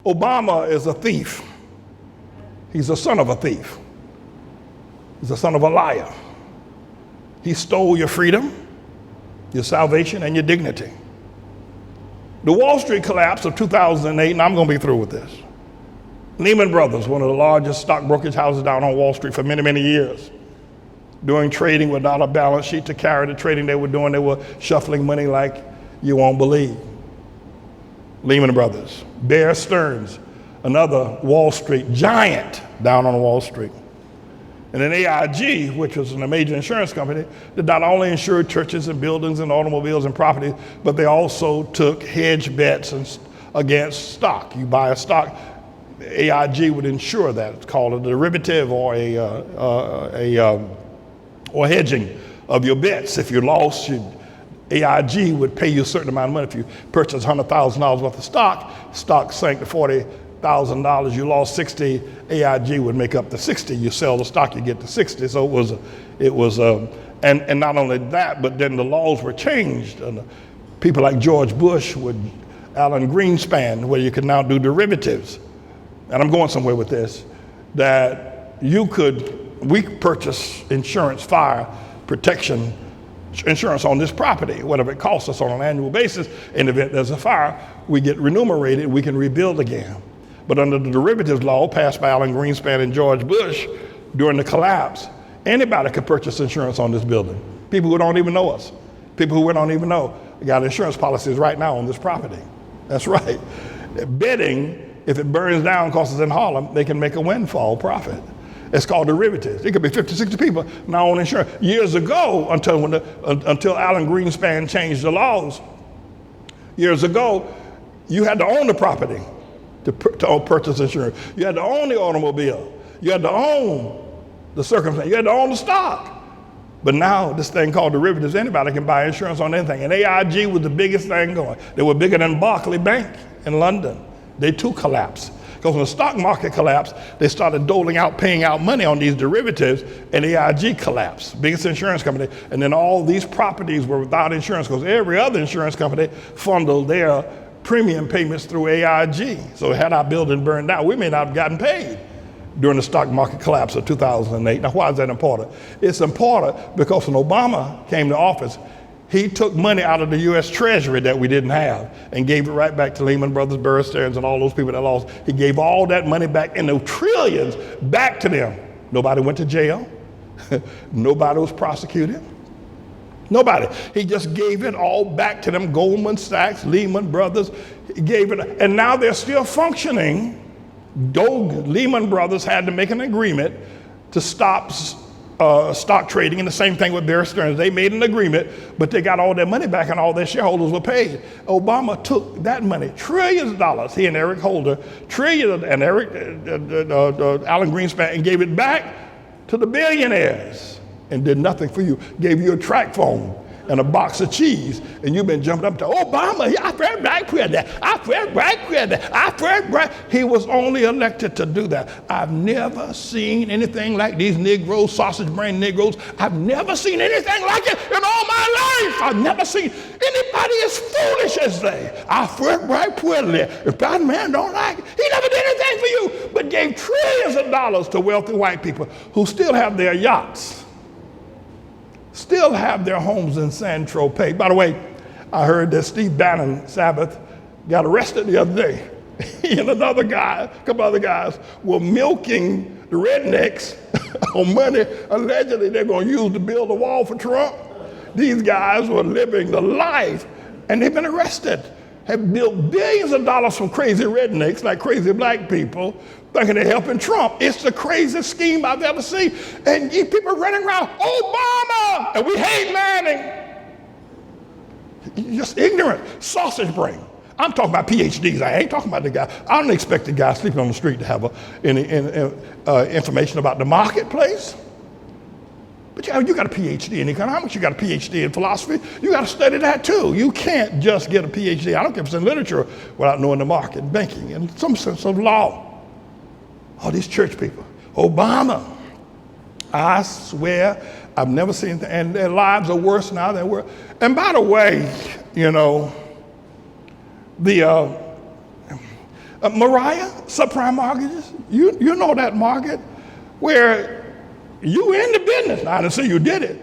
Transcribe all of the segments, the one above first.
Obama is a thief. He's the son of a thief. He's the son of a liar. He stole your freedom, your salvation, and your dignity. The Wall Street collapse of 2008, and I'm going to be through with this. Lehman Brothers, one of the largest stock brokerage houses down on Wall Street for many, many years, doing trading without a balance sheet to carry the trading they were doing. They were shuffling money like you won't believe. Lehman Brothers. Bear Stearns, another Wall Street giant down on Wall Street. And then AIG, which was a major insurance company, that not only insured churches and buildings and automobiles and property, but they also took hedge bets against stock. You buy a stock, AIG would insure that. It's called a derivative or or hedging of your bets. If you lost, AIG would pay you a certain amount of money. If you purchased $100,000 worth of stock sank to $40,000, you lost 60, AIG would make up the 60. You sell the stock, you get the 60. So it was, and not only that, but then the laws were changed. And people like George Bush with Alan Greenspan, where you could now do derivatives. And I'm going somewhere with this, that we purchase insurance, fire protection insurance on this property, whatever it costs us on an annual basis. In the event there's a fire, we get remunerated, we can rebuild again. But under the derivatives law passed by Alan Greenspan and George Bush during the collapse, anybody could purchase insurance on this building. People who don't even know us, people who we don't even know, got insurance policies right now on this property. That's right. Betting, if it burns down because it's in Harlem, they can make a windfall profit. It's called derivatives. It could be 50, 60 people now on insurance. Years ago, until Alan Greenspan changed the laws, years ago, you had to own the property to purchase insurance. You had to own the automobile. You had to own the circumstance. You had to own the stock. But now, this thing called derivatives, anybody can buy insurance on anything. And AIG was the biggest thing going. They were bigger than Barclays Bank in London. They too collapsed. Because when the stock market collapsed, they started paying out money on these derivatives, and AIG collapsed, biggest insurance company. And then all these properties were without insurance because every other insurance company funneled their premium payments through AIG. So had our building burned down, we may not have gotten paid during the stock market collapse of 2008. Now, why is that important? It's important because when Obama came to office, he took money out of the U.S. Treasury that we didn't have and gave it right back to Lehman Brothers, Bear Stearns, and all those people that lost. He gave all that money back and the trillions back to them. Nobody went to jail. Nobody was prosecuted. Nobody. He just gave it all back to them. Goldman Sachs, Lehman Brothers, he gave it. And now they're still functioning. Though Lehman Brothers had to make an agreement to stop stock trading, and the same thing with Bear Stearns. They made an agreement, but they got all their money back and all their shareholders were paid. Obama took that money, trillions of dollars, he and Eric Holder, trillions, and Alan Greenspan, and gave it back to the billionaires and did nothing for you. Gave you a track phone and a box of cheese, and you've been jumping up to Obama. He was only elected to do that. I've never seen anything like these Negroes, sausage-brained Negroes. I've never seen anything like it in all my life. I've never seen anybody as foolish as they. If that man don't like it, he never did anything for you, but gave trillions of dollars to wealthy white people who still have their yachts, still have their homes in San Tropez. By the way, I heard that Steve Bannon, Sabbath, got arrested the other day. He and another guy, a couple other guys, were milking the rednecks on money allegedly they're going to use to build a wall for Trump. These guys were living the life, and they've been arrested. Have built billions of dollars from crazy rednecks, like crazy black people, thinking they're helping Trump. It's the craziest scheme I've ever seen. And you people running around, Obama, and we hate Manning. You're just ignorant, sausage brain. I'm talking about PhDs. I ain't talking about the guy. I don't expect the guy sleeping on the street to have any information about the marketplace. But you got a PhD in economics, you got a PhD in philosophy, you got to study that too. You can't just get a PhD, I don't care if it's in literature, without knowing the market, banking, and some sense of law. All these church people. Obama, I swear, I've never seen, and their lives are worse now than were. And by the way, you know, Mariah, subprime mortgages, you know that market where you in the business. Now, I didn't say you did it.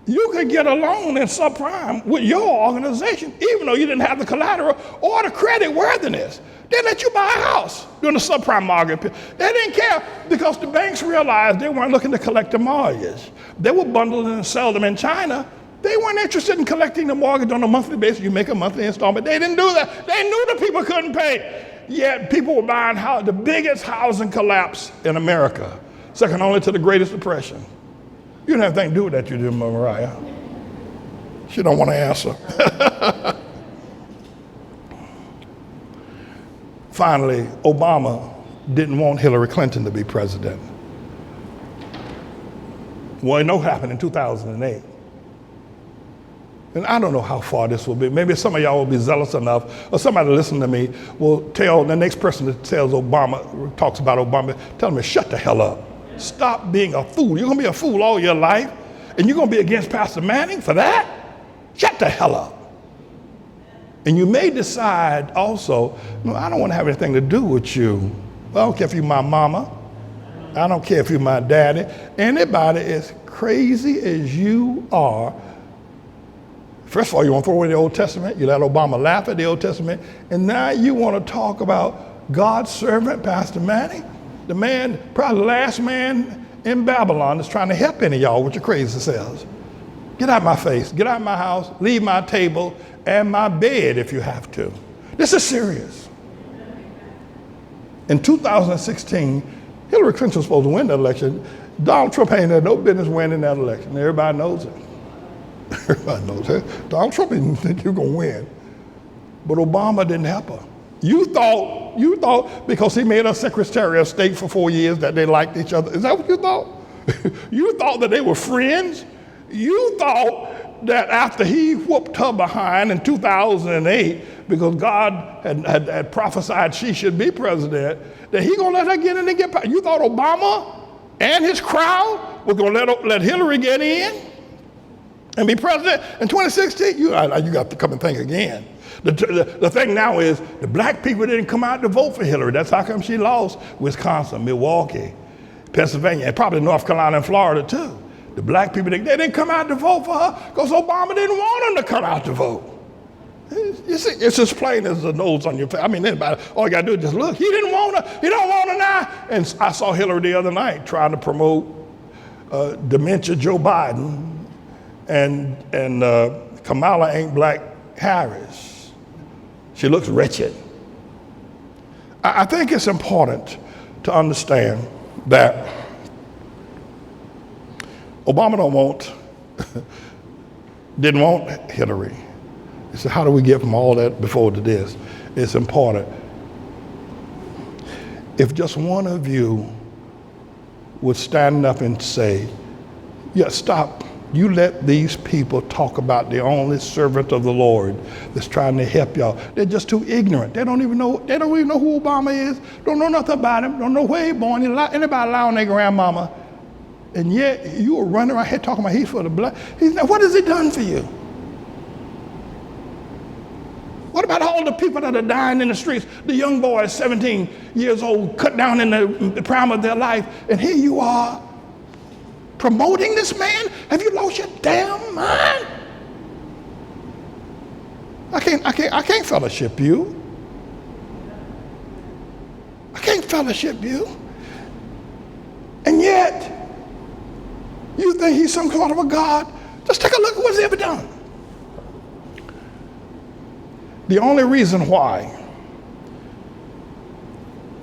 You could get a loan in subprime with your organization, even though you didn't have the collateral or the credit worthiness. They let you buy a house during the subprime mortgage. They didn't care because the banks realized they weren't looking to collect the mortgage. They were bundling and sell them in China. They weren't interested in collecting the mortgage on a monthly basis. You make a monthly installment. They didn't do that. They knew the people couldn't pay. Yet people were buying the biggest housing collapse in America, second only to the Greatest Depression. You don't have anything to do with that, you did, Mariah. She don't want to answer. Finally, Obama didn't want Hillary Clinton to be president. Well, you know what happened in 2008. And I don't know how far this will be. Maybe some of y'all will be zealous enough, or somebody listening to me will tell the next person that talks about Obama, tell them to shut the hell up. Stop being a fool. You're going to be a fool all your life, and you're going to be against Pastor Manning for that? Shut the hell up. And you may decide also, no, I don't want to have anything to do with you. I don't care if you're my mama. I don't care if you're my daddy. Anybody as crazy as you are, first of all, you want to throw away the Old Testament. You let Obama laugh at the Old Testament. And now you want to talk about God's servant, Pastor Manning? The man, probably the last man in Babylon that's trying to help any of y'all with your crazy selves. Get out of my face. Get out of my house. Leave my table and my bed if you have to. This is serious. In 2016, Hillary Clinton was supposed to win that election. Donald Trump ain't had no business winning that election. Everybody knows it. Everybody knows it. Donald Trump didn't think you were going to win. But Obama didn't help her. You thought because he made her Secretary of State for 4 years that they liked each other. Is that what you thought? You thought that they were friends? You thought that after he whooped her behind in 2008, because God had prophesied she should be president, that he gonna let her get in and get power. You thought Obama and his crowd were gonna let Hillary get in and be president in 2016? You got to come and think again. The thing now is the black people didn't come out to vote for Hillary. That's how come she lost Wisconsin, Milwaukee, Pennsylvania, and probably North Carolina and Florida too. The black people, they didn't come out to vote for her because Obama didn't want them to come out to vote. You see, it's as plain as the nose on your face. I mean, anybody, all you got to do is just look. He didn't want her. He don't want her now. And I saw Hillary the other night trying to promote Dementia Joe Biden and Kamala ain't black Harris. She looks wretched. I think it's important to understand that Obama didn't want Hillary. He said, how do we get from all that before to this? It's important. If just one of you would stand up and say, yeah, stop. You let these people talk about the only servant of the Lord that's trying to help y'all. They're just too ignorant. They don't even know who Obama is. Don't know nothing about him. Don't know where he born. Anybody lie on their grandmama. And yet you were running around here talking about he's for the black. What has he done for you? What about all the people that are dying in the streets? The young boys, 17 years old, cut down in the prime of their life. And here you are promoting this man? Have you lost your damn mind? I can't fellowship you. I can't fellowship you. And yet, you think he's some sort of a God? Just take a look at what he's ever done. The only reason why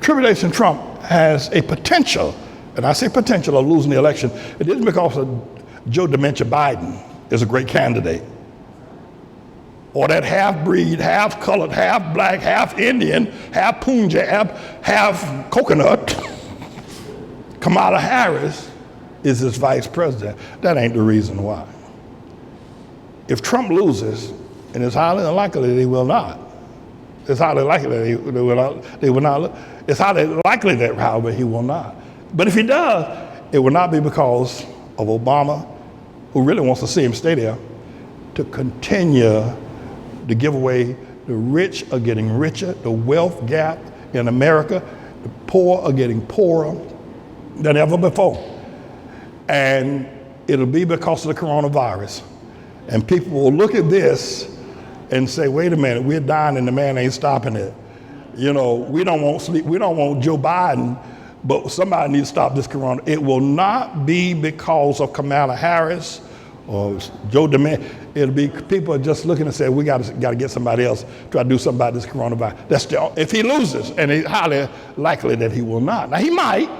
Tribulation Trump has a potential, and I say potential of losing the election, it isn't because of Joe Dementia Biden is a great candidate, or that half-breed, half-colored, half-black, half-Indian, half-Punjab, half-coconut, Kamala Harris is his vice president. That ain't the reason why. If Trump loses, and it's highly unlikely that he will not, it's highly likely that they will not. It's highly likely that, however, he will not. But if he does, it will not be because of Obama, who really wants to see him stay there, to continue to give away. The rich are getting richer. The wealth gap in America. The poor are getting poorer than ever before. And it'll be because of the coronavirus. And people will look at this and say, wait a minute, we're dying and the man ain't stopping it. You know, we don't want Joe Biden, but somebody needs to stop this corona. It will not be because of Kamala Harris or Joe Dementia. It'll be people are just looking and say, we got to get somebody else, try to do something about this coronavirus. If he loses, and it's highly likely that he will not. Now, he might,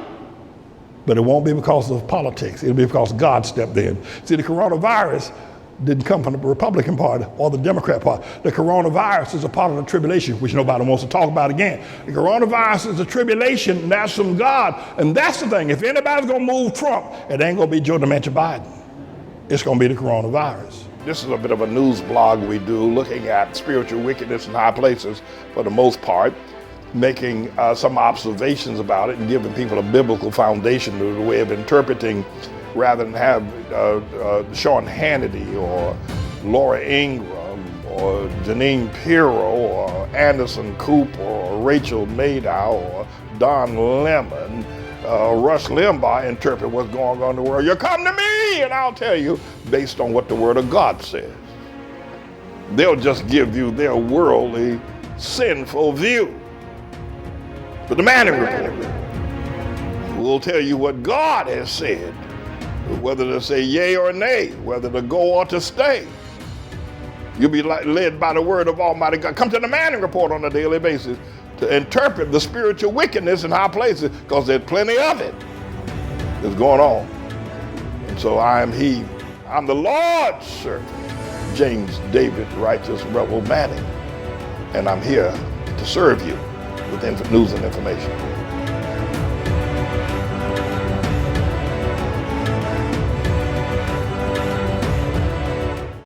but it won't be because of politics. It'll be because God stepped in. See, the coronavirus didn't come from the Republican Party or the Democrat Party. The coronavirus is a part of the tribulation, which nobody wants to talk about again. The coronavirus is a tribulation, and that's from God. And that's the thing. If anybody's going to move Trump, it ain't going to be Joe Dementia Biden. It's going to be the coronavirus. This is a bit of a news blog we do, looking at spiritual wickedness in high places for the most part, making some observations about it and giving people a biblical foundation to the way of interpreting, rather than have Sean Hannity or Laura Ingraham or Janine Pirro or Anderson Cooper or Rachel Maddow or Don Lemon, Rush Limbaugh interpret what's going on in the world. You come to me and I'll tell you based on what the Word of God says. They'll just give you their worldly, sinful view. But the Manning Report will tell you what God has said, whether to say yea or nay, whether to go or to stay. You'll be led by the word of Almighty God. Come to the Manning Report on a daily basis to interpret the spiritual wickedness in high places, because there's plenty of it that's going on. And so I'm the Lord's servant, James David Righteous Rebel Manning, and I'm here to serve you with news and information.